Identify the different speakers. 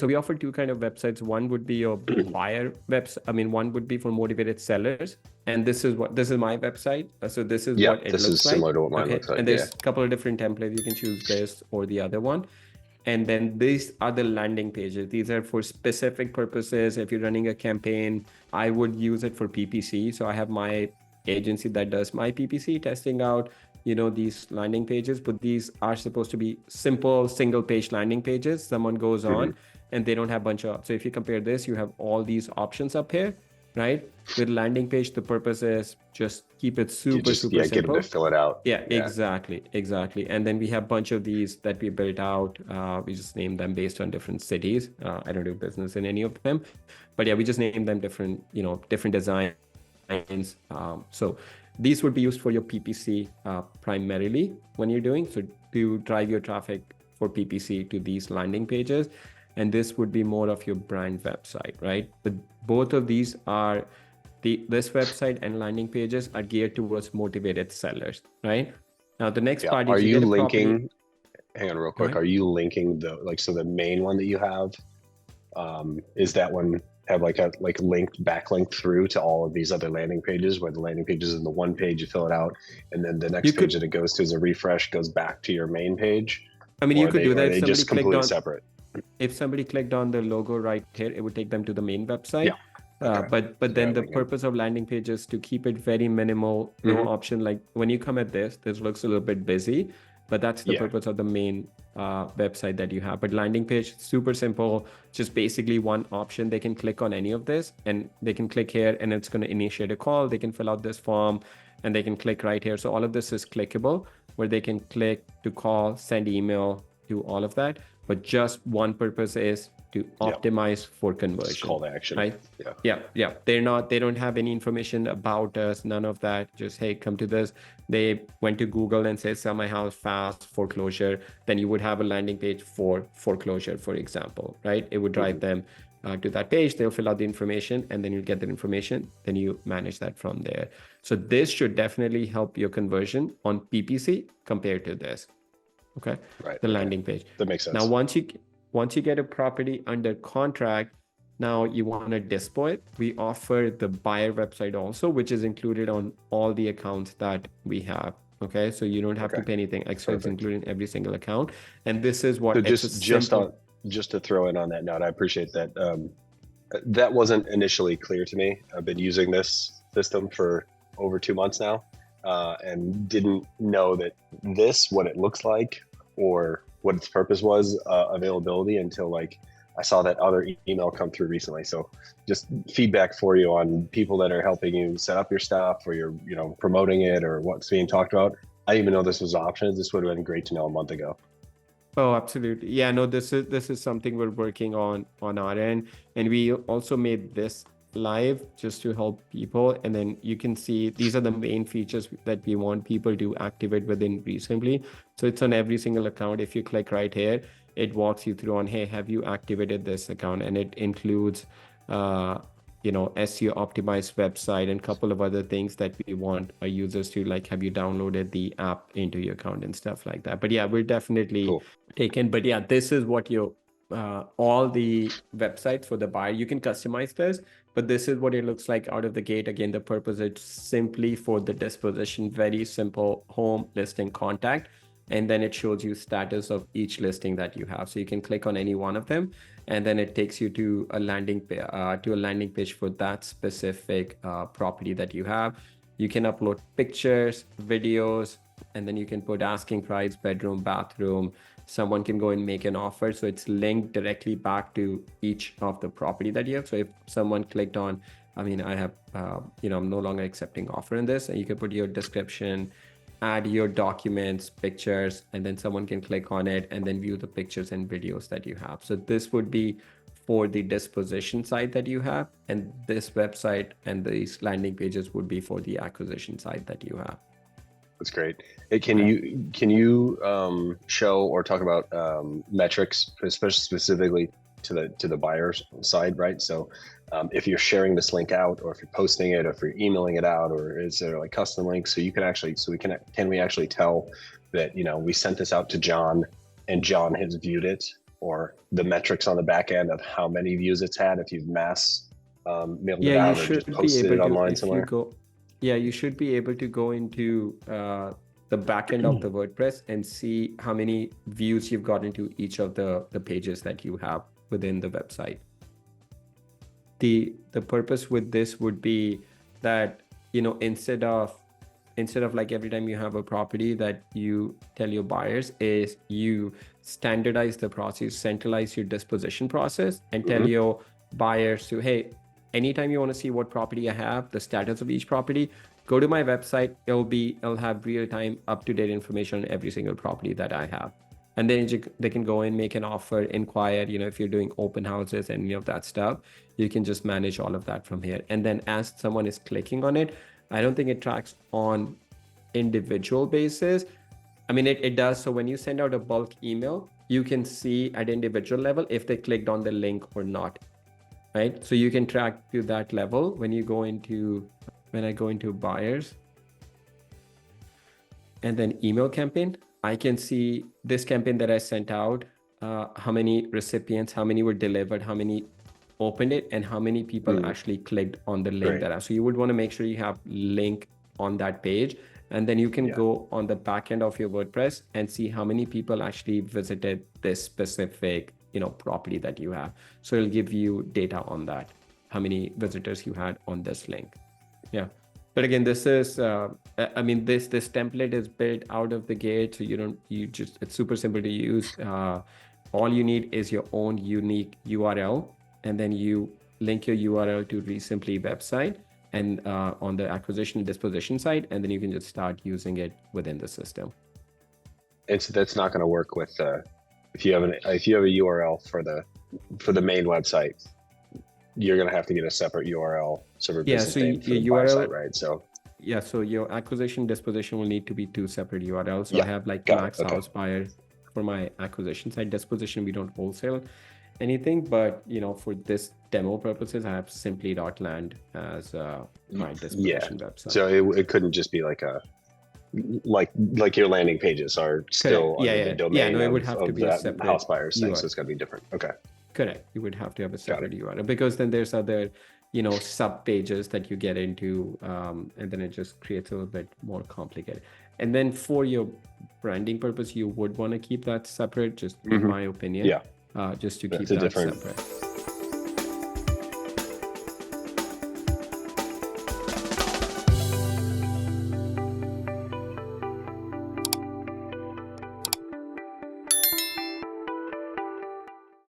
Speaker 1: So we offer two kind of websites. One would be your buyer website. I mean, one would be for motivated sellers. And this is my website. So this is what it
Speaker 2: this
Speaker 1: looks
Speaker 2: is
Speaker 1: like.
Speaker 2: similar to what mine
Speaker 1: Okay.
Speaker 2: looks like.
Speaker 1: And there's a couple of different templates. You can choose this or the other one. And then these are the landing pages. These are for specific purposes. If you're running a campaign, I would use it for PPC. So I have my agency that does my PPC testing out, these landing pages, but these are supposed to be simple single page landing pages. Someone goes on and they don't have a bunch of, so if you compare this, you have all these options up here, right? With landing page, the purpose is just keep it super simple.
Speaker 2: Get them to fill it out.
Speaker 1: Yeah, exactly. And then we have a bunch of these that we built out. We just named them based on different cities. I don't do business in any of them, but yeah, we just named them different designs. So these would be used for your PPC primarily when you're doing, so to drive your traffic for PPC to these landing pages. And this would be more of your brand website, right? But both of these are, this website and landing pages are geared towards motivated sellers, right? Now, the next part is,
Speaker 2: are you linking, hang on real quick, are you linking so the main one that you have, is that one have linked backlink through to all of these other landing pages, where the landing page is in the one page, you fill it out, and then the next page that it goes to as a refresh goes back to your main page?
Speaker 1: I mean, you could do that if somebody
Speaker 2: just completely separate.
Speaker 1: If somebody clicked on the logo right here, it would take them to the main website. But then the purpose of landing page is to keep it very minimal, no option. Like when you come at this looks a little bit busy, but that's the purpose of the main website that you have. But landing page, super simple, just basically one option. They can click on any of this and they can click here and it's going to initiate a call. They can fill out this form and they can click right here. So all of this is clickable, where they can click to call, send email, do all of that. But just one purpose is to optimize for conversion.
Speaker 2: Just call to action.
Speaker 1: Right? Yeah. They don't have any information about us, none of that. Just, hey, come to this. They went to Google and said, sell my house fast, foreclosure. Then you would have a landing page for foreclosure, for example, right? It would drive them to that page. They'll fill out the information and then you get that information. Then you manage that from there. So this should definitely help your conversion on PPC compared to this. Okay.
Speaker 2: Right.
Speaker 1: The landing page.
Speaker 2: That makes sense.
Speaker 1: Now, once you get a property under contract, now you want to dispo it. We offer the buyer website also, which is included on all the accounts that we have. Okay. So you don't have to pay anything extra. It's included in every single account. And this is what
Speaker 2: just to throw in on that note, I appreciate that. That wasn't initially clear to me. I've been using this system for over 2 months now. And didn't know that what it looks like or what its purpose was, availability, until I saw that other email come through recently. So just feedback for you on people that are helping you set up your stuff, or you're promoting it, or what's being talked about. I didn't even know this was options. This would have been great to know a month ago.
Speaker 1: Oh, absolutely. Yeah, no, this is something we're working on our end. And we also made this live just to help people. And then you can see these are the main features that we want people to activate within REsimpli. So it's on every single account. If you click right here, it walks you through on, hey, have you activated this account? And it includes, SEO optimized website and a couple of other things that we want our users to have you downloaded the app into your account and stuff like that. But yeah, we're definitely taken. But yeah, this is what all the websites for the buyer. You can customize this, but this is what it looks like out of the gate. Again, the purpose is simply for the disposition, very simple home listing contact. And then it shows you status of each listing that you have. So you can click on any one of them, and then it takes you to a landing page for that specific property that you have. You can upload pictures, videos, and then you can put asking price, bedroom, bathroom. Someone can go and make an offer. So it's linked directly back to each of the property that you have. So if someone clicked on, I have, I'm no longer accepting offer in this, and you can put your description, add your documents, pictures, and then someone can click on it and then view the pictures and videos that you have. So this would be for the disposition side that you have, and this website and these landing pages would be for the acquisition side that you have.
Speaker 2: That's great. Hey, can you show or talk about metrics, especially specifically to the buyer's side, right? So if you're sharing this link out, or if you're posting it, or if you're emailing it out, or is there custom links, can we actually tell that we sent this out to John and John has viewed it or the metrics on the back end of how many views it's had if you've mass mailed it
Speaker 1: Yeah, you
Speaker 2: out or just
Speaker 1: should be
Speaker 2: posted it
Speaker 1: able to,
Speaker 2: online
Speaker 1: if you
Speaker 2: somewhere?
Speaker 1: go, yeah, you should be able to go into the back end of the WordPress and see how many views you've got into each of the pages that you have within the website. The purpose with this would be that, you know, instead of like every time you have a property that you tell your buyers, is you standardize the process, centralize your disposition process, and tell your buyers to, hey, anytime you want to see what property I have, the status of each property, go to my website. It'll have real-time, up-to-date information on every single property that I have. And then they can go and make an offer, inquire, you know, if you're doing open houses and any of that stuff, you can just manage all of that from here. And then as someone is clicking on it, I don't think it tracks on individual basis. I mean, it does. So when you send out a bulk email, you can see at individual level if they clicked on the link or not, right? So you can track to that level when you go into, when I go into buyers and then email campaign, I can see this campaign that I sent out, how many recipients, how many were delivered, how many opened it, and how many people actually clicked on the link that I, so you would want to make sure you have link on that page, and then you can go on the back end of your WordPress and see how many people actually visited this specific, you know, property that you have. So it'll give you data on that, how many visitors you had on this link. Yeah. But again, this is, I mean, this template is built out of the gate. So it's super simple to use. All you need is your own unique URL. And then you link your URL to REsimpli website and on the acquisition and disposition side. And then you can just start using it within the system.
Speaker 2: That's not going to work with, if you have a URL for the main website, you're going to have to get a separate URL, separate business name for the buy side, right? So
Speaker 1: yeah, so your acquisition disposition will need to be two separate URLs. So I have like max house buyer for my acquisition side. Disposition, we don't wholesale anything, but you know, for this demo purposes, I have simply.land as my disposition website.
Speaker 2: So it couldn't just be like a like your landing pages are still under the domain
Speaker 1: it would have to be a separate
Speaker 2: house buyers thing,
Speaker 1: URL.
Speaker 2: so it's got to be different. Okay.
Speaker 1: Correct. You would have to have a separate URL, because then there's other, you know, sub pages that you get into, and then it just creates a little bit more complicated. And then for your branding purpose, you would want to keep that separate, just in my opinion. Yeah. Just to keep that separate.